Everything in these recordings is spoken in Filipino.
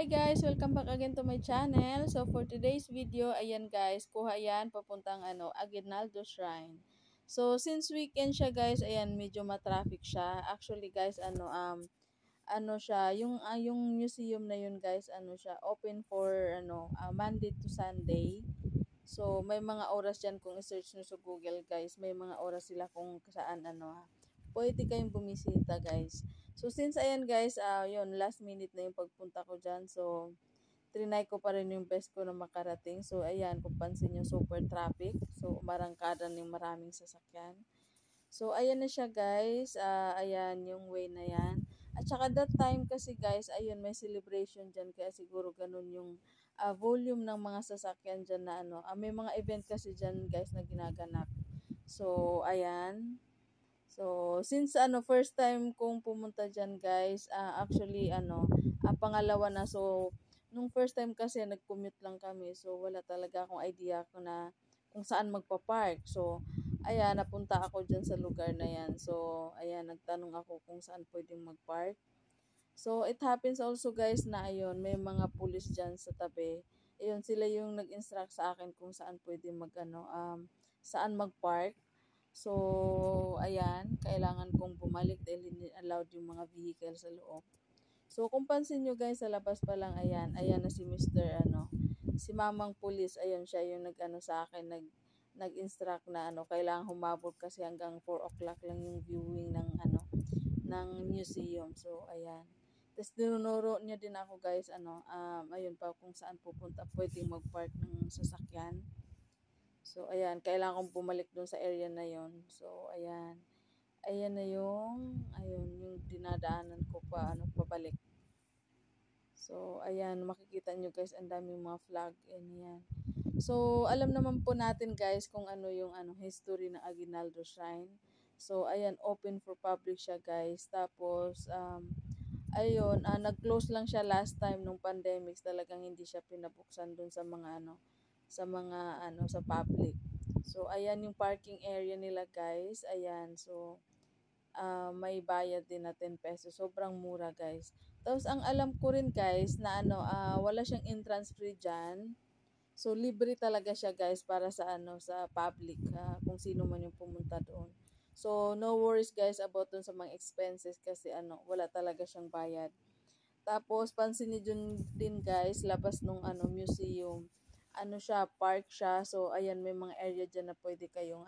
Hi guys! Welcome back again to my channel. So for today's video, ayan guys, kuha yan papuntang Aguinaldo Shrine. So since weekend siya guys, ayan medyo matraffic siya. Actually guys, ano siya, yung museum na yun guys, ano siya, open for Monday to Sunday. So may mga oras diyan kung i-search nyo sa Google guys, may mga oras sila kung saan pwede kayong bumisita guys. So since ayan guys, yun last minute na yung pagpunta ko diyan. So trinay ko pa rin yung best ko na makarating. So ayan, kung pansin nyo, super traffic. So umarangkada ng maraming sasakyan. So ayan na siya guys. Ayan yung way na yan. At saka that time kasi guys, ayun may celebration diyan kaya siguro ganun yung volume ng mga sasakyan diyan na may mga event kasi diyan guys na ginaganap. So ayan. So, since first time kong pumunta diyan guys, actually pangalawa na. So, nung first time kasi nag-commute lang kami. So, wala talaga akong idea kung saan magpa-park. So, ayan, napunta ako diyan sa lugar na yan. So, ayan, nagtanong ako kung saan pwedeng mag-park. So, it happens also guys na ayun, may mga pulis diyan sa tabi. Ayun, sila yung nag-instruct sa akin kung saan pwedeng saan mag-park. So, ayan, kailangan kong bumalik dahil hindi allowed yung mga vehicle sa loob. So, kung pansin nyo guys, sa labas pa lang, ayan na si Mr. Si Mamang Pulis, ayun siya yung sa akin, nag-instruct na kailangan humabot kasi hanggang 4 o'clock lang yung viewing ng museum. So, ayan. Tapos dinunuro niya din ako guys, ayun pa kung saan pupunta, pwedeng mag-park ng sasakyan. So, ayan, kailangan kong bumalik doon sa area na yon. So, ayan. Ayan na yung dinadaanan ko pabalik. So, ayan, makikita nyo guys, ang daming mga flag, yan. So, alam naman po natin guys kung ano yung history ng Aguinaldo Shrine. So, ayan, open for public siya guys. Tapos, ayun, nag-close lang siya last time nung pandemic. Talagang hindi siya pinabuksan doon sa mga sa public. So ayan yung parking area nila guys. Ayan, so may bayad din na 10 pesos. Sobrang mura guys. Tapos ang alam ko rin guys na wala siyang entrance fee diyan. So libre talaga siya guys para sa public, kung sino man yung pumunta doon. So no worries guys about dun sa mga expenses kasi wala talaga siyang bayad. Tapos pansin niyo din guys, labas nung museum, siya, park siya. So ayan, may mga area diyan na pwede kayong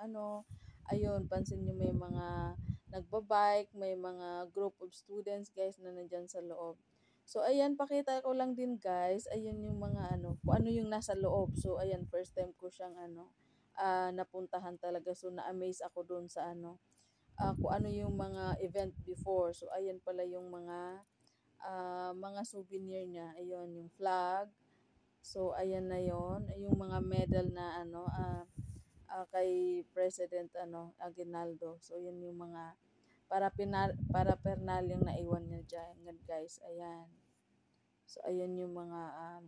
ayun, pansin niyo may mga nagbabike, may mga group of students guys na nandiyan sa loob. So ayan, pakita ko lang din guys, ayun yung mga kung ano yung nasa loob. So ayan, first time ko siyang napuntahan talaga. So na-amaze ako doon sa kung ano yung mga event before. So ayan pala yung mga souvenir niya. Ayun, yung flag. So, ayan na yon. Yung mga medal na kay President Aguinaldo. So, yun yung mga para pernalyang naiwan niya dyan, guys. Ayan. So, ayan yung mga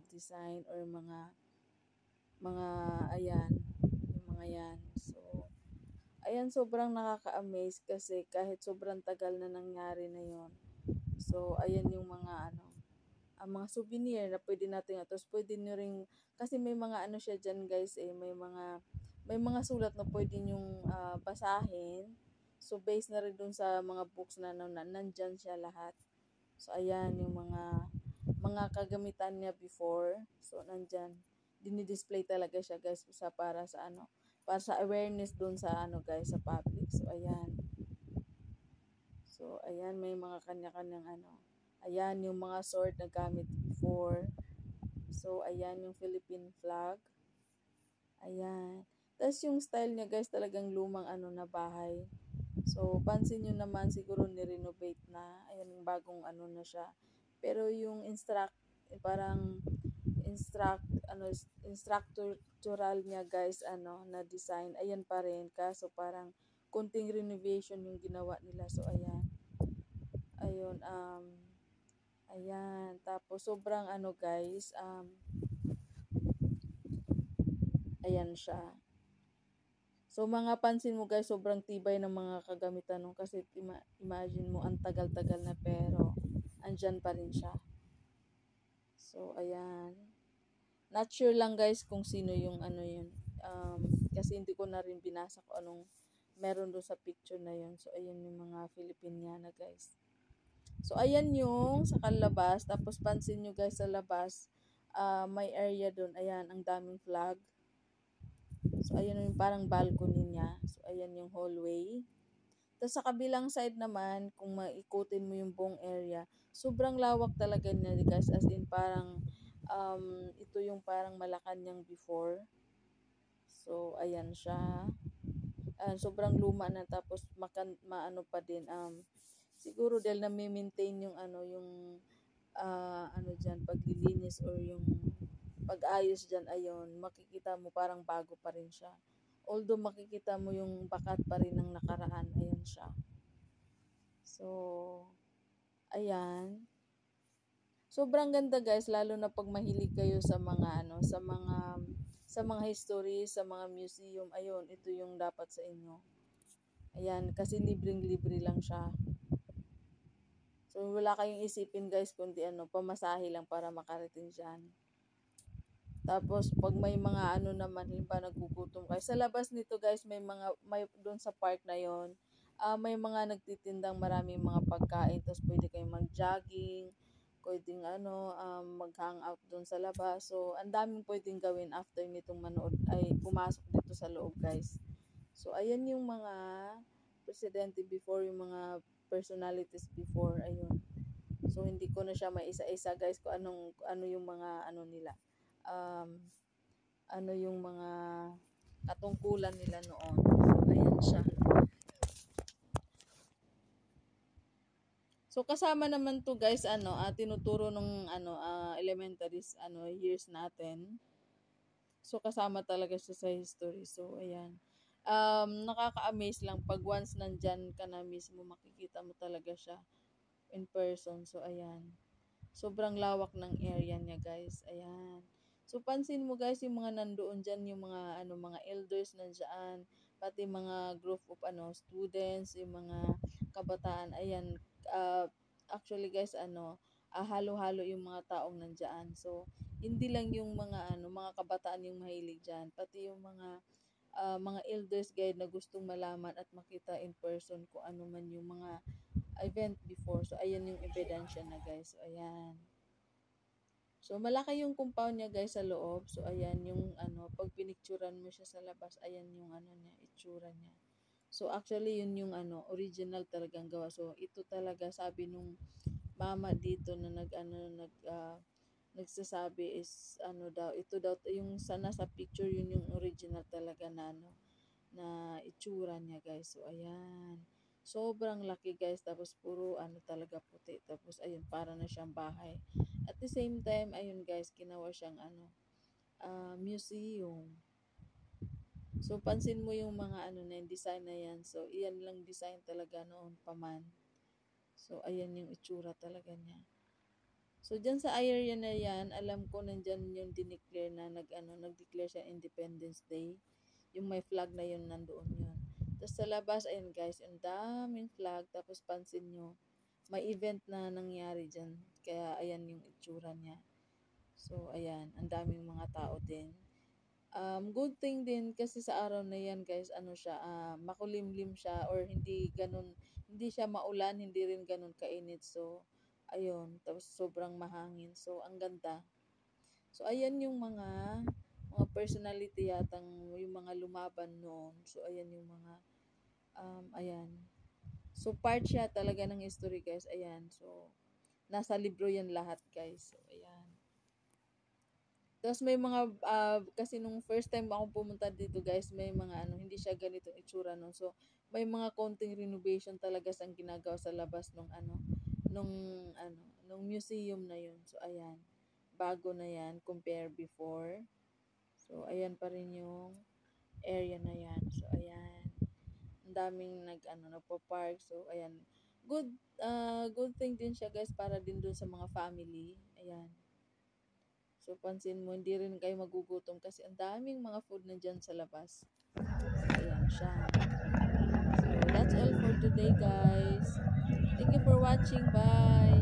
design or ayan. Yung mga yan. So, ayan, sobrang nakaka-amaze kasi kahit sobrang tagal na nangyari na yon. So, ayan yung mga ang mga souvenir na pwede natin tapos pwede nyo ring kasi may mga siya diyan guys may mga sulat na pwede nyong basahin. So based na rin dun sa mga books na nandyan siya lahat. So ayan yung mga kagamitan niya before. So nandyan dinidisplay talaga siya guys para sa awareness dun sa guys sa public. So ayan. So ayan, may mga kanya-kanyang ayan yung mga sword na gamit before. So, ayan yung Philippine flag. Ayan. Tapos yung style niya guys, talagang lumang na bahay. So, pansin nyo naman siguro ni-renovate na. Ayan yung bagong na siya. Pero yung parang instructoral niya guys, na design. Ayan pa rin. Kaso parang kunting renovation yung ginawa nila. So, ayan. Ayun, ayan. Tapos, sobrang guys, ayan siya. So, mga pansin mo guys, sobrang tibay ng mga kagamitan nung kasi imagine mo, ang tagal-tagal na pero andyan pa rin siya. So, ayan. Not sure lang guys kung sino yung ano yun. Kasi hindi ko na rin binasa kung anong meron doon sa picture na yun. So, ayan yung mga Filipiniana guys. So, ayan yung sa kalabas. Tapos, pansin nyo guys sa labas, may area doon. Ayan, ang daming flag. So, ayan yung parang balcony niya. So, ayan yung hallway. Tapos sa kabilang side naman, kung maikutin mo yung buong area, sobrang lawak talaga niya guys. As in parang, ito yung parang Malacanang before. So, ayan siya. Sobrang luma na tapos maano pa din. Siguro dahil na-maintain yung ano, yung ano dyan, paglilinis or yung pag-ayos dyan, ayun, makikita mo parang bago pa rin siya. Although makikita mo yung bakat pa rin ng nakaraan, ayan siya. So, ayan. Sobrang ganda guys, lalo na pag mahilig kayo sa mga ano, sa mga history, sa mga museum. Ayun, ito yung dapat sa inyo. Ayan, kasi libreng-libre lang siya. So, wala kayong isipin guys, kundi ano, pamasahe lang para makarating dyan. Tapos pag may mga ano naman, halimbawa nagugutom kayo. Sa labas nito guys, may doon sa park na 'yon. May mga nagtitindang maraming mga pagkain. Tapos pwede kayong mag-jogging, pwedeng ano, mag-hangout doon sa labas. So, ang daming pwedeng gawin after nitong manood ay pumasok dito sa loob guys. So, ayan yung mga presidente before, yung mga personalities before, ayun. So, hindi ko na siya maisa-isa guys kung ano yung mga ano nila, ano yung mga katungkulan nila noon. So, ayan siya. So, kasama naman to guys, ano, tinuturo nung ano, elementary years natin. So, kasama talaga siya sa history. So, ayan. Nakaka-amaze lang pag once nandyan ka na mismo, makikita mo talaga siya in person. So, ayan. Sobrang lawak ng area niya guys. Ayan. So, pansin mo guys, yung mga nandoon dyan, yung mga, ano, mga elders nandiyan, pati mga group of, ano, students, yung mga kabataan, ayan, actually guys, ano, halo-halo yung mga taong nandiyan. So, hindi lang yung mga, ano, mga kabataan yung mahilig dyan, pati yung mga elders guide na gustong malaman at makita in person kung ano man yung mga event before. So, ayan yung ebidensya na guys. So, ayan. So, malaki yung compound niya guys sa loob. So, ayan yung ano, pag pinicturan mo siya sa labas, ayan yung ano niya, itsura niya. So, actually, yun yung ano, original talagang gawa. So, ito talaga, sabi nung mama dito na nagsasabi is, ano daw, ito daw, yung sana sa picture, yun yung original talaga na, ano, na itsura niya guys. So, ayan. Sobrang laki guys, tapos puro ano talaga puti. Tapos ayun, para na siyang bahay. At the same time, ayun guys, ginawa siyang ano, museum. So pansin mo yung mga ano na yung design na yan. So iyan lang design talaga noon pa man. So ayan yung itsura talaga niya. So diyan sa area na yan, alam ko nandiyan yung dineclare na nag-declare siya Independence Day. Yung may flag na yun, nandoon yun. Tapos sa labas, ayun guys, ang daming flag. Tapos pansin nyo, may event na nangyari dyan. Kaya ayan yung itsura niya. So ayan, ang daming mga tao din. Good thing din kasi sa araw na yan guys, ano siya, makulimlim siya or hindi siya maulan, hindi rin ganun kainit. So ayun, tapos sobrang mahangin. So ang ganda. So ayan yung mga personality yatang yung mga lumaban noon. So ayan yung mga ayan. So part siya talaga ng history guys. Ayan. So nasa libro yan lahat guys. So ayan. Tapos may mga kasi nung first time akong pumunta dito guys, may mga ano, hindi siya ganitong itsura noon. So may mga konting renovation talaga sang ginagawa sa labas nung nung museum na yun. So ayan. Bago na yan compare before. So ayan pa rin yung area na yan. So ayan. Ang daming nagpo-park. So ayan. Good thing din siya guys para din dun sa mga family. Ayan. So pansin mo, hindi rin kayo magugutom kasi ang daming mga food na dyan sa labas. Ayan siya. So that's all for today guys. Thank you for watching. Bye.